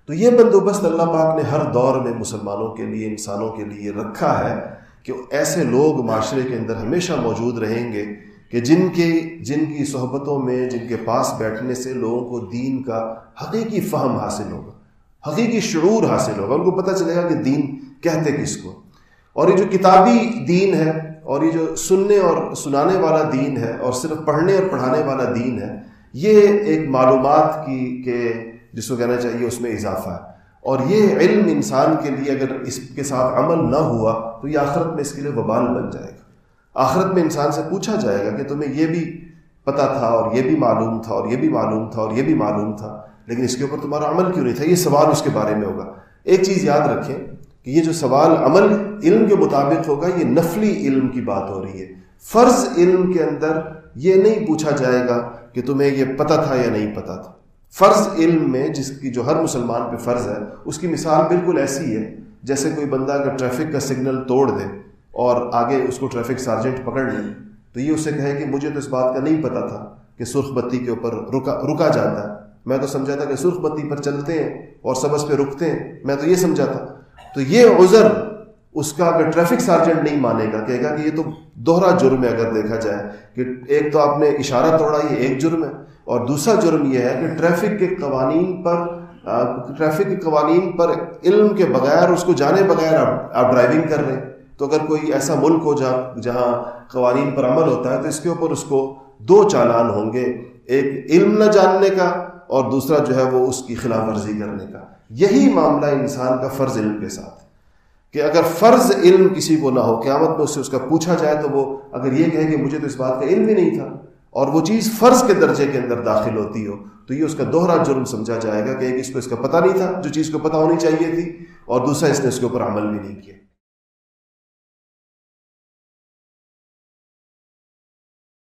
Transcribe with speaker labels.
Speaker 1: تو یہ بندوبست اللہ پاک نے ہر دور میں مسلمانوں کے لیے، انسانوں کے لیے رکھا ہے کہ ایسے لوگ معاشرے کے اندر ہمیشہ موجود رہیں گے کہ جن کی صحبتوں میں، جن کے پاس بیٹھنے سے لوگوں کو دین کا حقیقی فہم حاصل ہوگا، حقیقی شعور حاصل ہوگا، ان کو پتہ چلے گا کہ دین کہتے کس کو. اور یہ جو کتابی دین ہے اور یہ جو سننے اور سنانے والا دین ہے اور صرف پڑھنے اور پڑھانے والا دین ہے، یہ ایک معلومات کی کہ جس کو کہنا چاہیے اس میں اضافہ ہے. اور یہ علم انسان کے لیے اگر اس کے ساتھ عمل نہ ہوا تو یہ آخرت میں اس کے لیے وبال بن جائے گا. آخرت میں انسان سے پوچھا جائے گا کہ تمہیں یہ بھی پتہ تھا اور یہ بھی معلوم تھا اور یہ بھی معلوم تھا اور یہ بھی معلوم تھا، لیکن اس کے اوپر تمہارا عمل کیوں نہیں تھا. یہ سوال اس کے بارے میں ہوگا. ایک چیز یاد رکھیں کہ یہ جو سوال عمل علم کے مطابق ہوگا، یہ نفلی علم کی بات ہو رہی ہے. فرض علم کے اندر یہ نہیں پوچھا جائے گا کہ تمہیں یہ پتہ تھا یا نہیں پتہ تھا. فرض علم میں جس کی جو ہر مسلمان پہ فرض ہے، اس کی مثال بالکل ایسی ہے جیسے کوئی بندہ اگر ٹریفک کا سگنل توڑ دے اور آگے اس کو ٹریفک سارجنٹ پکڑ لے تو یہ اسے کہے کہ مجھے تو اس بات کا نہیں پتہ تھا کہ سرخ بتی کے اوپر رکا جاتا ہے، میں تو سمجھا تھا کہ سرخ بتی پر چلتے ہیں اور سبز پہ رکتے ہیں، میں تو یہ سمجھا تھا. تو یہ عذر اس کا اگر ٹریفک سارجنٹ نہیں مانے گا، کہے گا کہ یہ تو دوہرا جرم ہے. اگر دیکھا جائے کہ ایک تو آپ نے اشارہ توڑا، یہ ایک جرم ہے، اور دوسرا جرم یہ ہے کہ ٹریفک کے قوانین پر علم کے بغیر، اس کو جانے بغیر آپ ڈرائیونگ کر رہے ہیں. تو اگر کوئی ایسا ملک ہو جہاں قوانین پر عمل ہوتا ہے تو اس کے اوپر اس کو دو چالان ہوں گے، ایک علم نہ جاننے کا اور دوسرا جو ہے وہ اس کی خلاف ورزی کرنے کا. یہی معاملہ انسان کا فرض علم کے ساتھ کہ اگر فرض علم کسی کو نہ ہو، قیامت میں اس کا پوچھا جائے تو وہ اگر یہ کہے کہ مجھے تو اس بات کا علم ہی نہیں تھا اور وہ چیز فرض کے درجے کے اندر داخل ہوتی ہو تو یہ اس کا دوہرا جرم سمجھا جائے گا کہ ایک اس کو اس کا پتہ نہیں تھا جو چیز کو پتہ ہونی چاہیے تھی، اور دوسرا اس نے اس کے اوپر عمل بھی نہیں کیا.